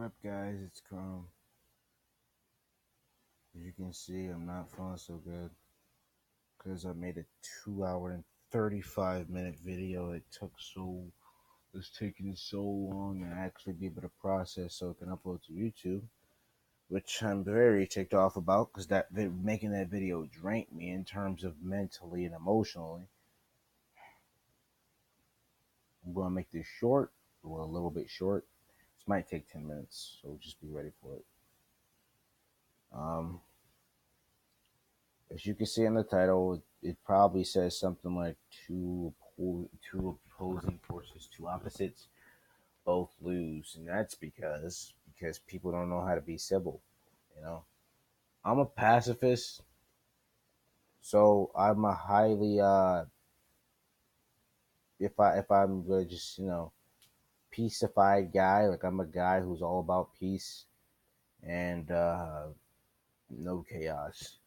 What up, guys? It's Chrome. As you can see, I'm not feeling so good because I made a 2 hour and 35-minute video. It's taking so long to actually be able to process so it can upload to YouTube, which I'm very ticked off about because making that video drained me in terms of mentally and emotionally. I'm going to make this short, well, a little bit short. This might take 10 minutes, so just be ready for it. Um, As you can see in the title, it probably says something like two opposing forces, two opposites, both lose, and that's because people don't know how to be civil. You know, I'm a pacifist, so I'm a highly if I'm gonna just peacified guy, like I'm a guy who's all about peace and no chaos.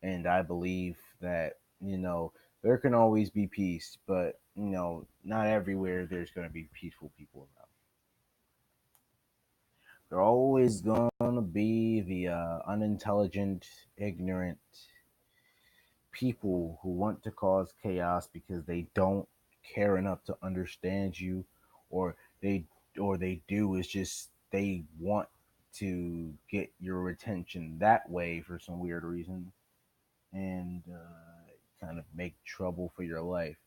And I believe that there can always be peace, but not everywhere there's going to be peaceful people around. There are always going to be the unintelligent, ignorant people who want to cause chaos because they don't care enough to understand you, or they they do is just they want to get your attention that way for some weird reason and kind of make trouble for your life.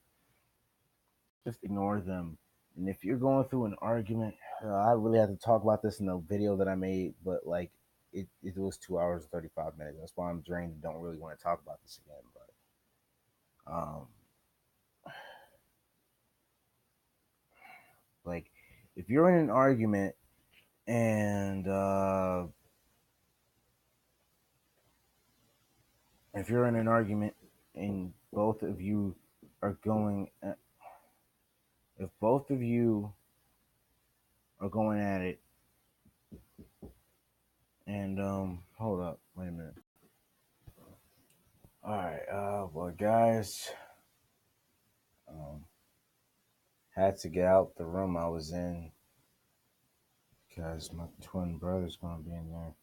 Just ignore them. And if you're going through an argument, I really had to talk about this in the video that I made, but like it was 2 hours and 35 minutes. That's why I'm drained and don't really want to talk about this again. But like if you're in an argument and if you're in an argument and both of you are going, if both of you are going at it, and hold up, wait a minute. All right, well, guys, um, had to get out the room I was in because my twin brother's gonna be in there.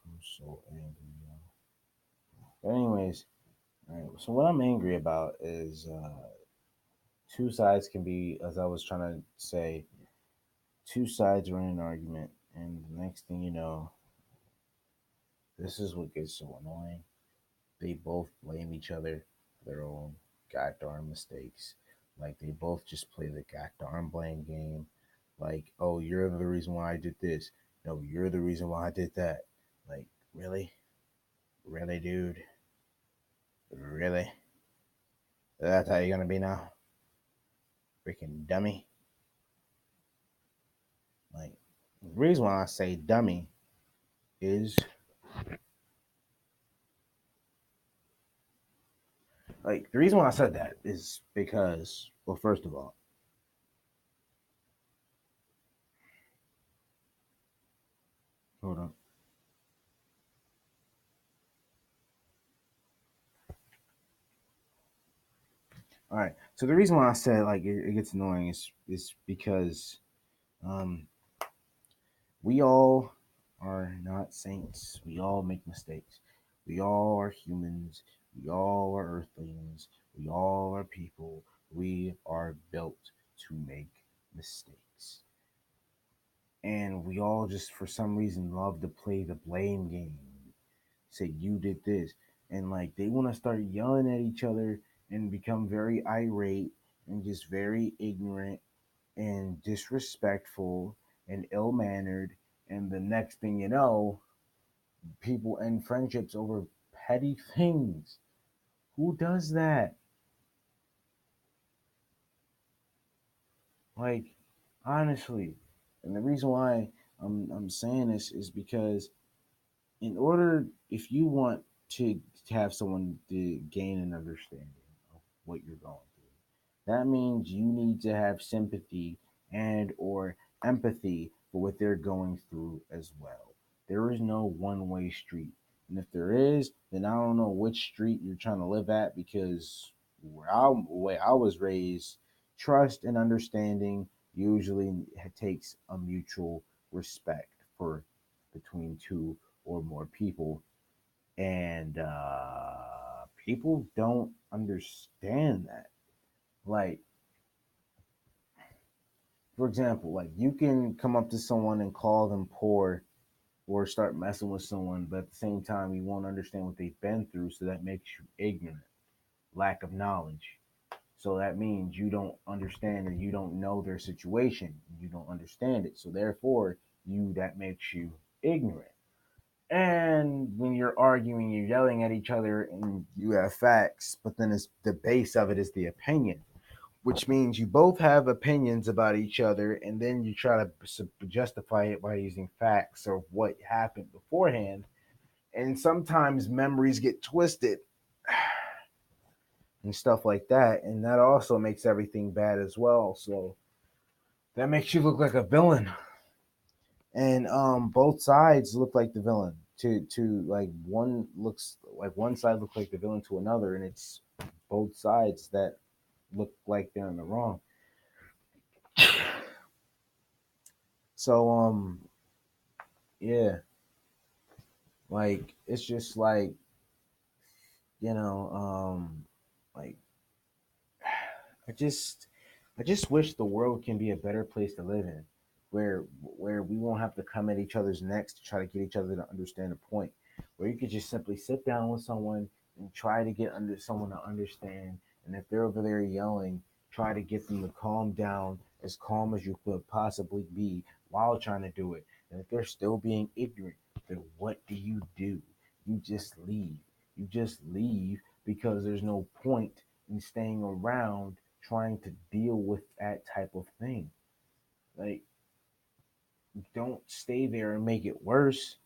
I'm so angry, yo. But anyways, all right. So what I'm angry about is two sides can be, as I was trying to say, two sides are in an argument, and the next thing you know, this is what gets so annoying. They both blame each other for their own goddamn mistakes. Like they both just play the goddamn blame game. Like, oh, you're the reason why I did this. No, you're the reason why I did that. Like, really? Really, dude? Really? That's how you're gonna be now? Freaking dummy. Like, the reason why I say dummy is like the reason why I said that is because, well, first of all, hold on. All right. So the reason why I said like it gets annoying is because um we all are not saints. We all make mistakes. We all are humans. We all are earthlings. We all are people. We are built to make mistakes. And we all just, for some reason, love to play the blame game. Say, you did this. And like, they want to start yelling at each other and become very irate and just very ignorant and disrespectful and ill mannered. And the next thing you know, people end friendships over petty things. Who does that? Like, honestly. And the reason why I'm saying this is because in order, if you want to have someone to gain an understanding of what you're going through, that means you need to have sympathy and or empathy for what they're going through as well. There is no one-way street. And if there is, then I don't know which street you're trying to live at because the way I was raised, trust and understanding usually takes a mutual respect for between two or more people, and people don't understand that. Like, for example, like you can come up to someone and call them poor or start messing with someone, but at the same time, you won't understand what they've been through, so that makes you ignorant, lack of knowledge. So that means you don't understand or you don't know their situation. You don't understand it. So therefore, that makes you ignorant. And when you're arguing, you're yelling at each other and you have facts, but then it's the base of it is the opinion, which means you both have opinions about each other, and then you try to justify it by using facts or what happened beforehand. And sometimes memories get twisted and stuff like that, and that also makes everything bad as well. So that makes you look like a villain, and both sides look like the villain. To like one looks like one side looks like the villain to another, and it's both sides that look like they're in the wrong. So yeah, like it's just like you know like I just I just wish the world can be a better place to live in, where we won't have to come at each other's necks to try to get each other to understand a point. Where you could just simply sit down with someone and try to get under someone to understand. And if they're over there yelling, try to get them to calm down as calm as you could possibly be while trying to do it. And if they're still being ignorant, then what do? You just leave. You just leave because there's no point in staying around trying to deal with that type of thing. Like, don't stay there and make it worse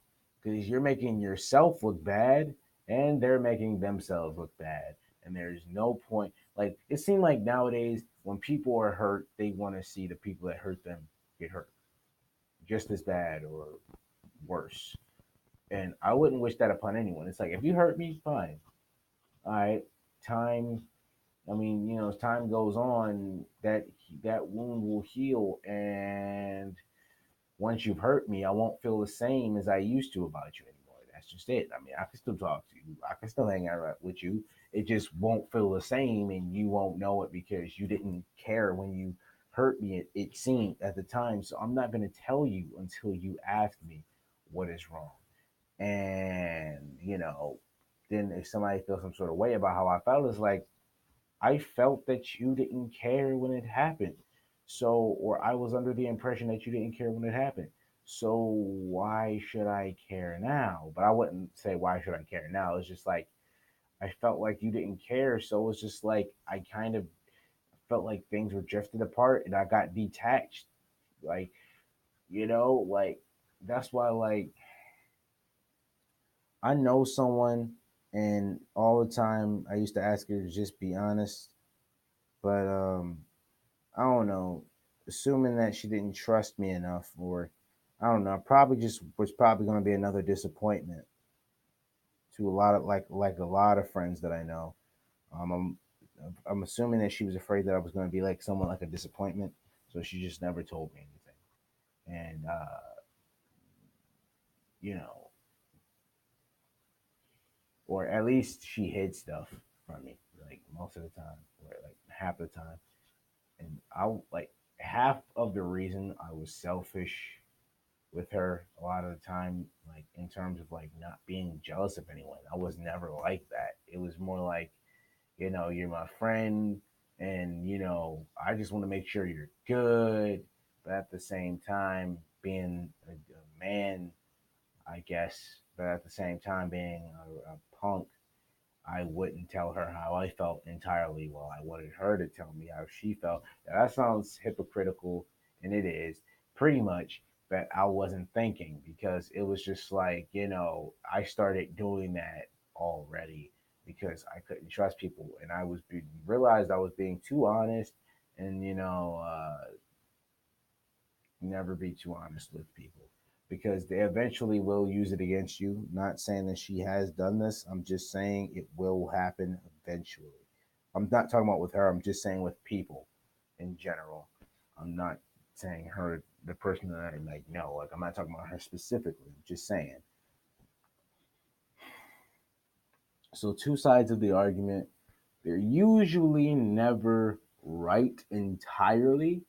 because you're making yourself look bad and they're making themselves look bad. And there's no point. Like, it seemed like nowadays when people are hurt, they want to see the people that hurt them get hurt just as bad or worse. And I wouldn't wish that upon anyone. It's like, if you hurt me, fine. All right. Time I mean, as time goes on, that wound will heal, and once you've hurt me, I won't feel the same as I used to about you anymore. That's just it. I mean, I can still talk to you, I can still hang out with you. It just won't feel the same, and you won't know it because you didn't care when you hurt me. It seemed at the time, so I'm not going to tell you until you ask me what is wrong, and then if somebody feels some sort of way about how I felt, it's like I felt that you didn't care when it happened. So, or I was under the impression that you didn't care when it happened. So, why should I care now? But I wouldn't say, why should I care now? It's just like, I felt like you didn't care. So, it's just like, I kind of felt like things were drifted apart and I got detached. Like, like, that's why, like, I know someone and all the time I used to ask her to just be honest. But, I don't know, assuming that she didn't trust me enough, or I don't know, probably just was probably going to be another disappointment to a lot of like a lot of friends that I know. I'm assuming that she was afraid that I was going to be like someone like a disappointment, so she just never told me anything. And you know, or at least she hid stuff from me, like most of the time, or like half the time. And I like half of the reason I was selfish with her a lot of the time, like in terms of like not being jealous of anyone. I was never like that. It was more like, you're my friend and I just want to make sure you're good. But at the same time, being a man, I guess, but at the same time being a punk, I wouldn't tell her how I felt entirely. Well, I wanted her to tell me how she felt. Now, that sounds hypocritical, and it is pretty much, but I wasn't thinking because it was just like, I started doing that already because I couldn't trust people, and realized I was being too honest, and never be too honest with people because they eventually will use it against you. Not saying that she has done this. I'm just saying it will happen eventually. I'm not talking about with her. I'm just saying with people in general. I'm not. saying her, the person that I like know. Like I'm not talking about her specifically. I'm just saying. So two sides of the argument. They're usually never right entirely,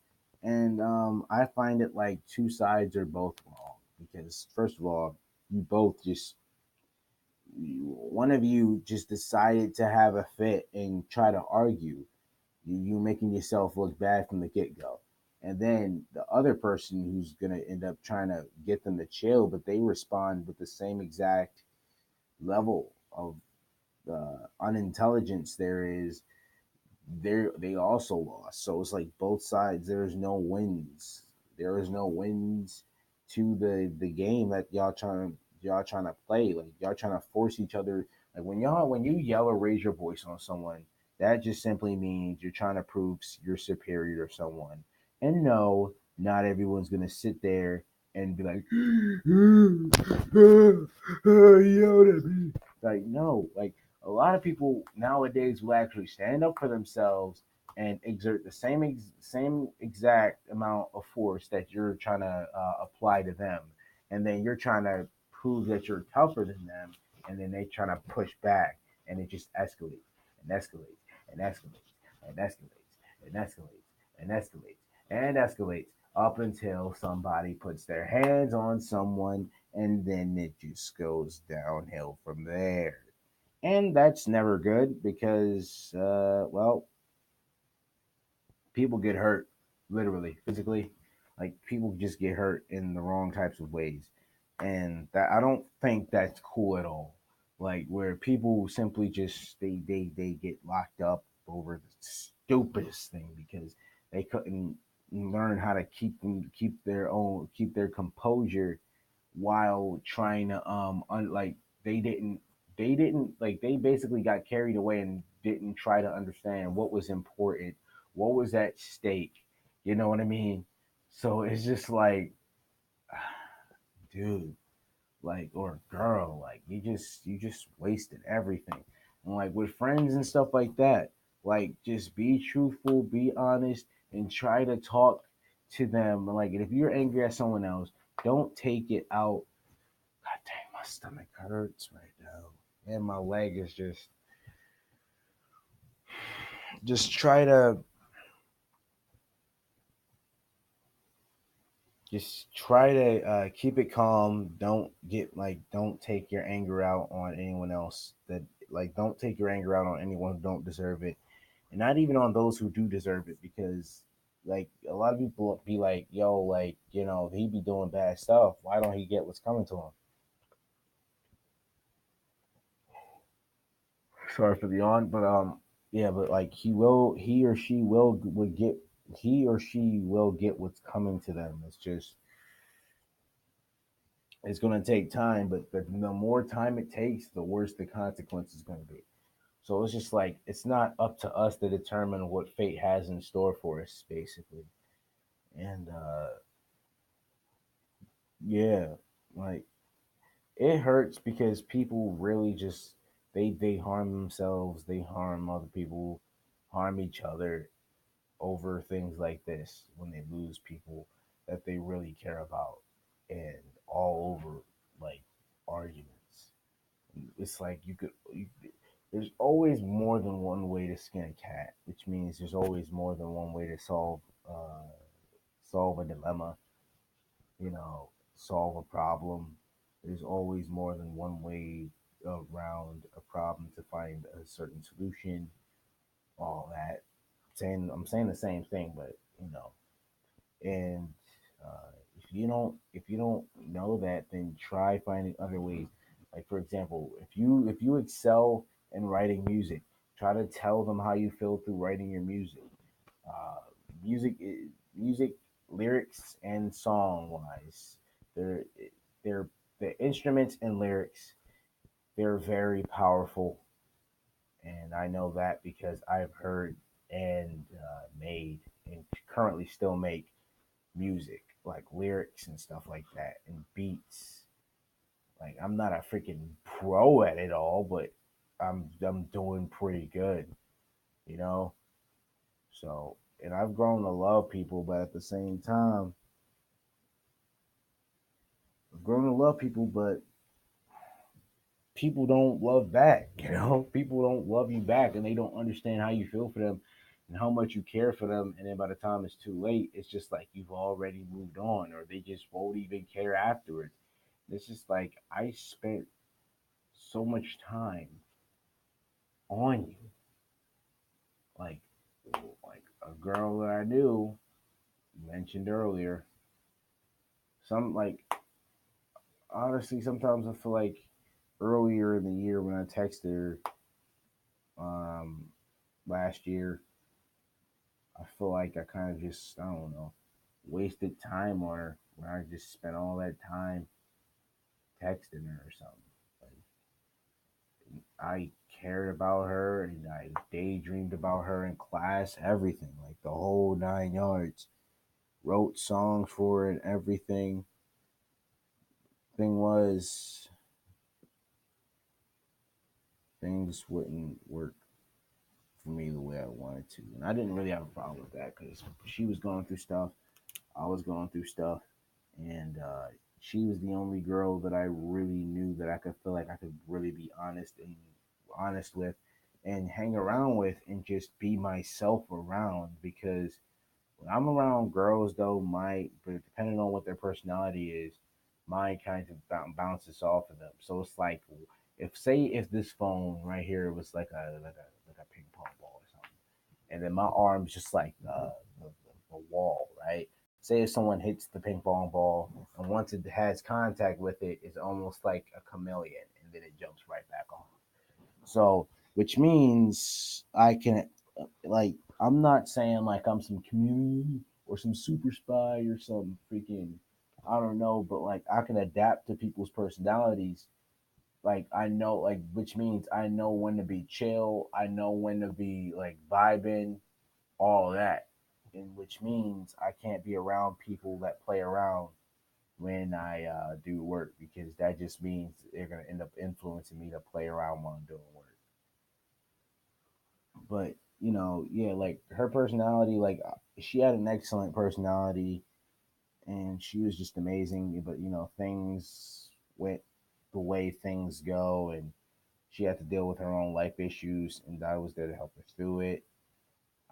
and I find it like two sides are both wrong because first of all, you both just one of you just decided to have a fit and try to argue. You making yourself look bad from the get go. And then the other person who's gonna end up trying to get them to chill, but they respond with the same exact level of unintelligence there is, they also lost. So it's like both sides. There's no wins. There is no wins to the game that y'all trying to play. Like y'all trying to force each other. Like when you yell or raise your voice on someone, that just simply means you're trying to prove you're superior to someone. And no, not everyone's gonna sit there and be like, yelled at me. Like no, like a lot of people nowadays will actually stand up for themselves and exert the same exact amount of force that you're trying to apply to them, and then you're trying to prove that you're tougher than them, and then they trying to push back, and it just escalates and escalates and escalates and escalates and escalates and escalates and escalates up until somebody puts their hands on someone, and then it just goes downhill from there. And that's never good because, well, people get hurt, literally, physically. Like people just get hurt in the wrong types of ways, and that I don't think that's cool at all. Like where people simply just they get locked up over the stupidest thing because they couldn't learn how to keep their composure while trying to like they didn't they basically got carried away and didn't try to understand what was important, what was at stake. You know what I mean? So it's just like, dude, like or girl, like you just wasted everything. And like with friends and stuff like that, like just be truthful, be honest, and try to talk to them. Like if you're angry at someone else, don't take it out. God dang, my stomach hurts right now, and my leg is just try to keep it calm. Don't take your anger out on anyone else. Don't take your anger out on anyone who don't deserve it, and not even on those who do deserve it, because like a lot of people be like, yo, like he be doing bad stuff. Why don't he get what's coming to him? Sorry for the yawn, but yeah, but like he or she will get what's coming to them. It's going to take time, but the more time it takes, the worse the consequence is going to be. So it's just like it's not up to us to determine what fate has in store for us, basically. And yeah, like it hurts because people really just they harm themselves, they harm other people, harm each other over things like this when they lose people that they really care about, and all over like arguments. It's like there's always more than one way to skin a cat, which means there's always more than one way to solve a dilemma, solve a problem. There's always more than one way around a problem to find a certain solution. All that I'm saying the same thing, but and if you don't know that, then try finding other ways. Like for example, if you excel in writing music, try to tell them how you feel through writing your music. uh, music music lyrics and song wise, they're they're the instruments and lyrics, they're very powerful, and I know that because I've heard and made and currently still make music, like lyrics and stuff like that, and beats. Like I'm not a freaking pro at it all, but I'm doing pretty good, you know. So and I've grown to love people, but at the same time, I've grown to love people, but people don't love back. People don't love you back, and they don't understand how you feel for them and how much you care for them. And then by the time it's too late, it's just like you've already moved on, or they just won't even care afterwards. It's just like I spent so much time on you, like like a girl that I knew mentioned earlier. Some like honestly, sometimes I feel like earlier in the year when I texted her um, last year, I feel like I kind of just I don't know wasted time on her when I just spent all that time texting her or something. Like I cared about her and I daydreamed about her in class, everything, like the whole 9 yards. Wrote songs for it, everything. Thing was, things wouldn't work for me the way I wanted to, and I didn't really have a problem with that because she was going through stuff, I was going through stuff, and she was the only girl that I really knew that I could feel like I could really be honest with, and hang around with, and just be myself around. Because when I'm around girls, though, but depending on what their personality is, mine kind of bounces off of them. So it's like, if this phone right here was like a ping pong ball or something, and then my arm's just like the wall, right? Say if someone hits the ping pong ball, and once it has contact with it, it's almost like a chameleon, and then it jumps right back on. So, which means I can, like, I'm not saying like I'm some chameleon or some super spy or some freaking, I don't know, but like I can adapt to people's personalities. Like I know, like, which means I know when to be chill, I know when to be like vibing, all that, and which means I can't be around people that play around when I do work, because that just means they're gonna end up influencing me to play around while I'm doing work. But yeah, like her personality, like she had an excellent personality, and she was just amazing. But things went the way things go, and she had to deal with her own life issues, and I was there to help her through it.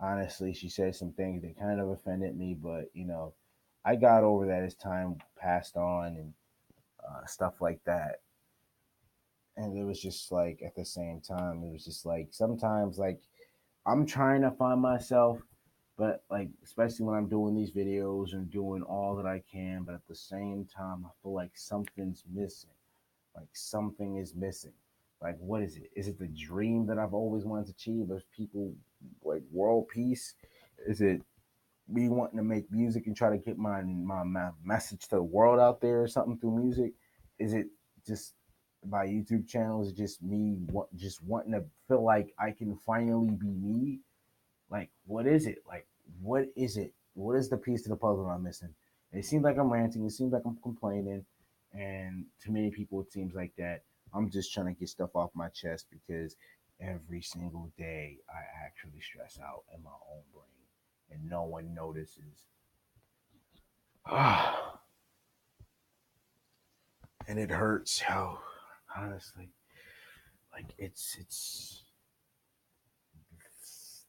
Honestly, she said some things that kind of offended me, but I got over that as time passed on, and stuff like that. And it was just like at the same time, it was just like sometimes like I'm trying to find myself, but like especially when I'm doing these videos and doing all that I can, but at the same time I feel like something's missing. Like something is missing. Like what is it? Is it the dream that I've always wanted to achieve of people, like world peace? Is it me wanting to make music and try to get my message to the world out there or something through music? Is it just my YouTube channel? Is it just me just wanting to feel like I can finally be me? Like, what is it? Like, what is it? What is the piece to the puzzle I'm missing? It seems like I'm ranting. It seems like I'm complaining. And to many people, it seems like that I'm just trying to get stuff off my chest, because every single day I actually stress out in my own brain and no one notices. And it hurts, yo. Honestly, like it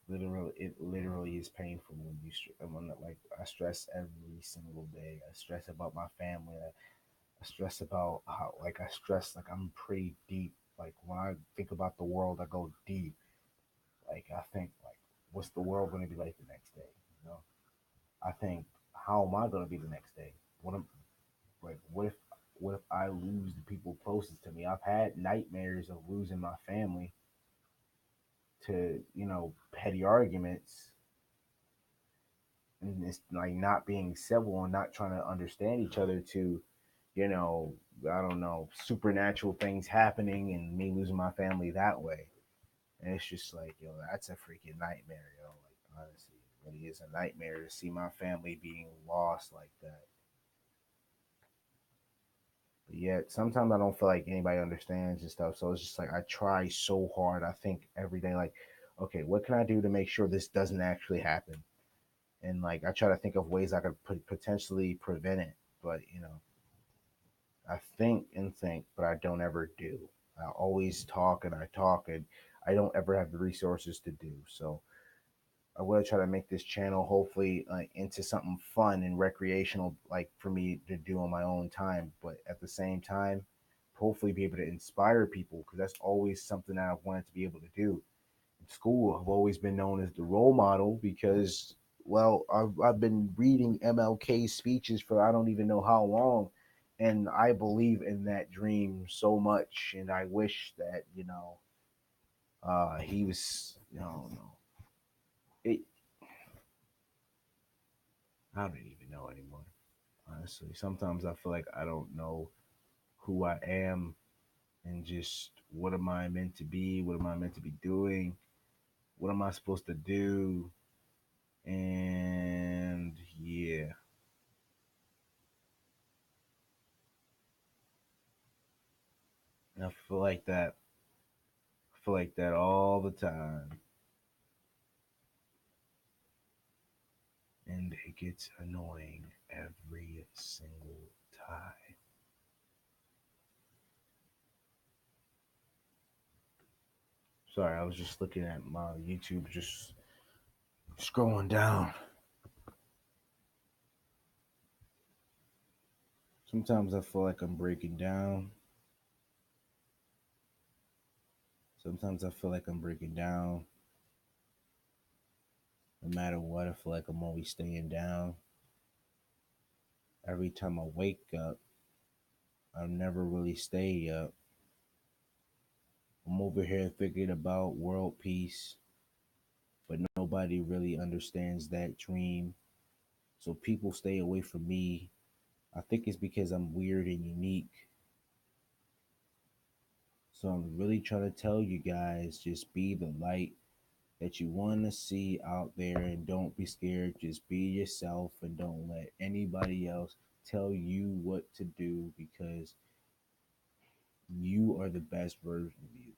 literally is painful when like I stress every single day. I stress about my family. I stress about how, like, I stress like I'm pretty deep. Like when I think about the world, I go deep. Like I think like, what's the world going to be like the next day? You know, I think, how am I going to be the next day? What am like what if I lose the people closest to me? I've had nightmares of losing my family to petty arguments, and it's like not being civil and not trying to understand each other, to you know I don't know, supernatural things happening and me losing my family that way. And it's just like, that's a freaking nightmare, like honestly, it really is a nightmare to see my family being lost like that. But yet sometimes I don't feel like anybody understands and stuff, so it's just like I try so hard. I think every day, like, okay, what can I do to make sure this doesn't actually happen? and like I try to think of ways I could potentially prevent it. But I think and think, but I don't ever do. I always talk and I talk, and I don't ever have the resources to do. So I will try to make this channel hopefully into something fun and recreational, like for me to do on my own time. But at the same time, hopefully be able to inspire people because that's always something that I've wanted to be able to do. In school, I've always been known as the role model because, well, I've been reading MLK's speeches for I don't even know how long. And I believe in that dream so much. And I wish that, he was, no, it, I don't even know anymore. Honestly, sometimes I feel like I don't know who I am and just what am I meant to be? What am I meant to be doing? What am I supposed to do? And yeah, I feel like that. I feel like that all the time, and it gets annoying every single time. Sorry, I was just looking at my YouTube, just scrolling down. Sometimes I feel like I'm breaking down. Sometimes I feel like I'm breaking down. No matter what, I feel like I'm always staying down. Every time I wake up, I never really stay up. I'm over here thinking about world peace, but nobody really understands that dream. So people stay away from me. I think it's because I'm weird and unique. So I'm really trying to tell you guys just be the light that you want to see out there and don't be scared. Just be yourself and don't let anybody else tell you what to do because you are the best version of you.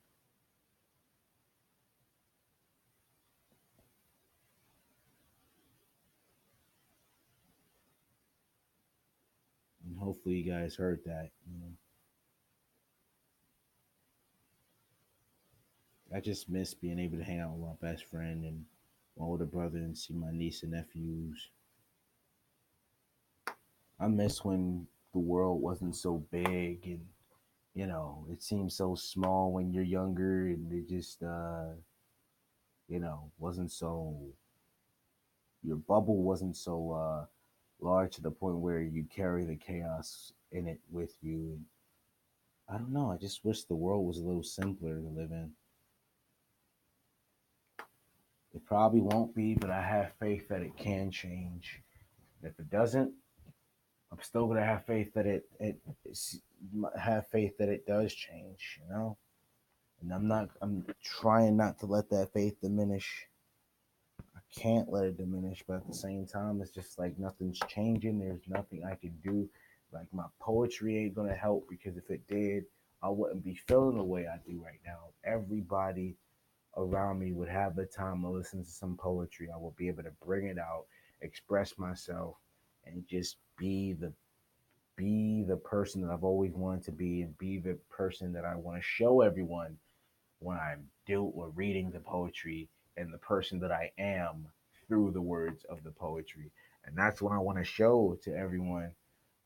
And hopefully you guys heard that. I just miss being able to hang out with my best friend and my older brother and see my niece and nephews. I miss when the world wasn't so big and it seems so small when you're younger and it just wasn't so your bubble wasn't so large to the point where you carry the chaos in it with you. And I don't know, I just wish the world was a little simpler to live in. It probably won't be, but I have faith that it can change. And if it doesn't, I'm still gonna have faith that have faith that it does change. And I'm trying not to let that faith diminish. I can't let it diminish, but at the same time, it's just like nothing's changing. There's nothing I can do. Like my poetry ain't gonna help because if it did, I wouldn't be feeling the way I do right now. Everybody around me would have the time to listen to some poetry. I will be able to bring it out, express myself, and just be the person that I've always wanted to be and be the person that I want to show everyone when I'm reading the poetry and the person that I am through the words of the poetry. And that's what I want to show to everyone.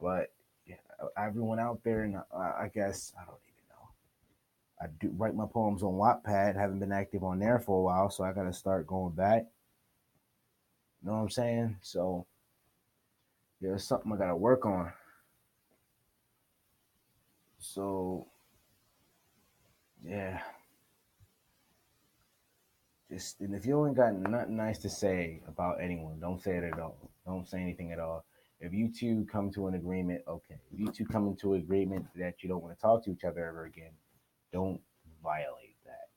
But yeah, everyone out there, and I guess I don't even know. I do write my poems on Wattpad. Haven't been active on there for a while, so I got to start going back. You know what I'm saying? So yeah, it's something I got to work on. So yeah, just and if you ain't got nothing nice to say about anyone, don't say it at all. Don't say anything at all. If you two come to an agreement, okay. If you two come into an agreement that you don't want to talk to each other ever again, don't violate that.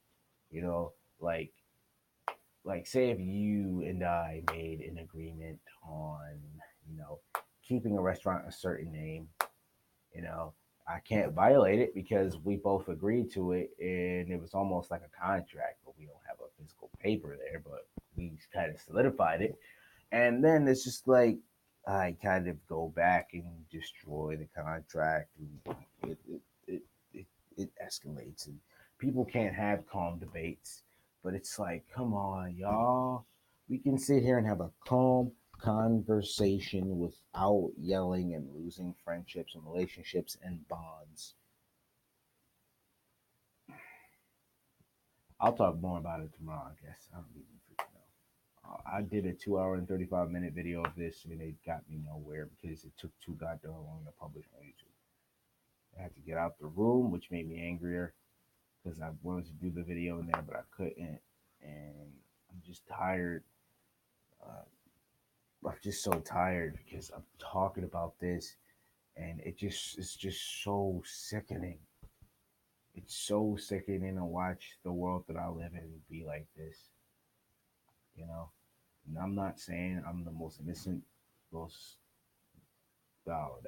You know, like say if you and I made an agreement on, you know, keeping a restaurant a certain name, you know, I can't violate it because we both agreed to it and it was almost like a contract, but we don't have a physical paper there, but we kind of solidified it. And then it's just like I kind of go back and destroy the contract, and it, it, it escalates, and people can't have calm debates. But it's like, come on, y'all, we can sit here and have a calm conversation without yelling and losing friendships and relationships and bonds. I'll talk more about it tomorrow, I guess. I don't even freaking know. I did a 2 hour and 35 minute video of this, and it got me nowhere because it took too goddamn long to publish on YouTube. I had to get out the room, which made me angrier because I wanted to do the video in there, but I couldn't. And I'm just tired. Uh, I'm just so tired because I'm talking about this, and it's just so sickening. It's so sickening to watch the world that I live in be like this, you know. And I'm not saying I'm the most innocent, most no,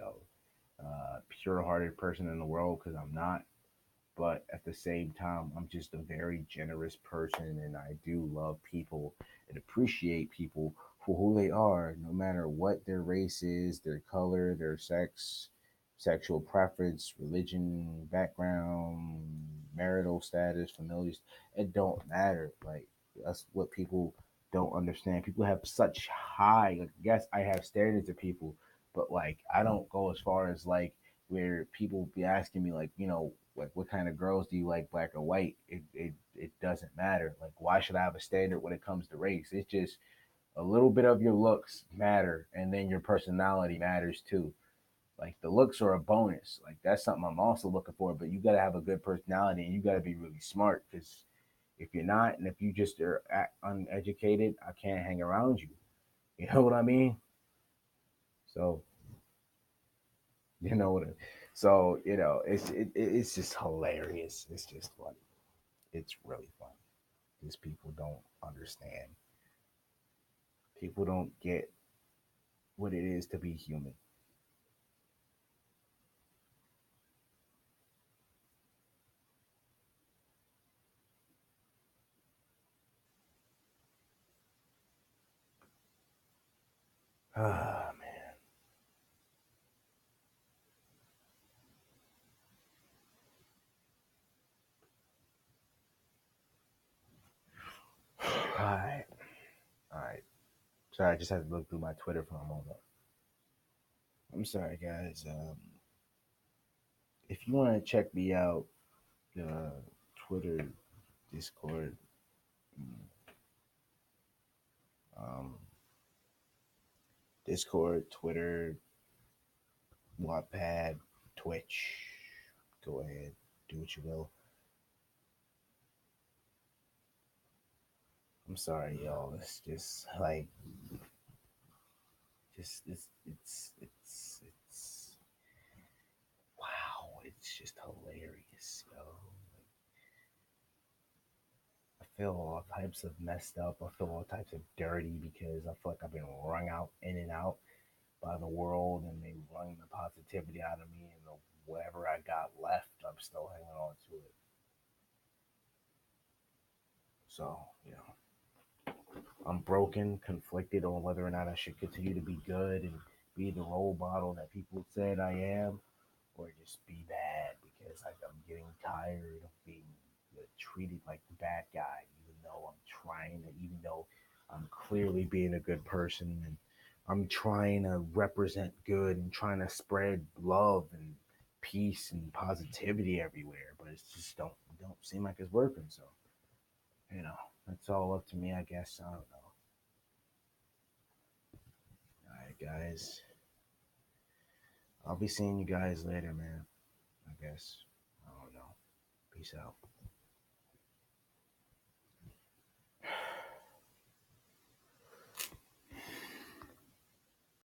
pure-hearted person in the world because I'm not. But at the same time, I'm just a very generous person, and I do love people and appreciate people for who they are, no matter what their race is, their color, their sex, sexual preference, religion, background, marital status, familiar. It don't matter. Like that's what people don't understand. People have such high. Like, yes, I have standards of people, but like I don't go as far as like where people be asking me like, like what kind of girls do you like, black or white? It doesn't matter. Like why should I have a standard when it comes to race? It's just a little bit of your looks matter, and then your personality matters too. Like the looks are a bonus. Like that's something I'm also looking for, but you got to have a good personality and you got to be really smart because if you're not, and if you just are uneducated, I can't hang around you. You know what I mean? So you know what? So it's just hilarious. It's just funny. It's really funny because people don't understand. People don't get what it is to be human. Ah man. All right. All right. Sorry, I just had to look through my Twitter for a moment. I'm sorry, guys. If you want to check me out, uh, Twitter, Discord, mm, um, Discord, Twitter, Wattpad, Twitch. Go ahead, do what you will. I'm sorry, y'all. It's just like, just it's wow. It's just hilarious, yo. I feel all types of messed up. I feel all types of dirty because I feel like I've been wrung out in and out by the world, and they wrung the positivity out of me, and the whatever I got left, I'm still hanging on to it. So, I'm broken, conflicted on whether or not I should continue to be good and be the role model that people said I am, or just be bad because I'm getting tired of being treated like the bad guy, even though I'm clearly being a good person, and I'm trying to represent good and trying to spread love and peace and positivity everywhere, but it's just don't seem like it's working. So, you know, that's all up to me, I guess. I don't know. All right, guys. I'll be seeing you guys later, man. I guess. I don't know. Peace out.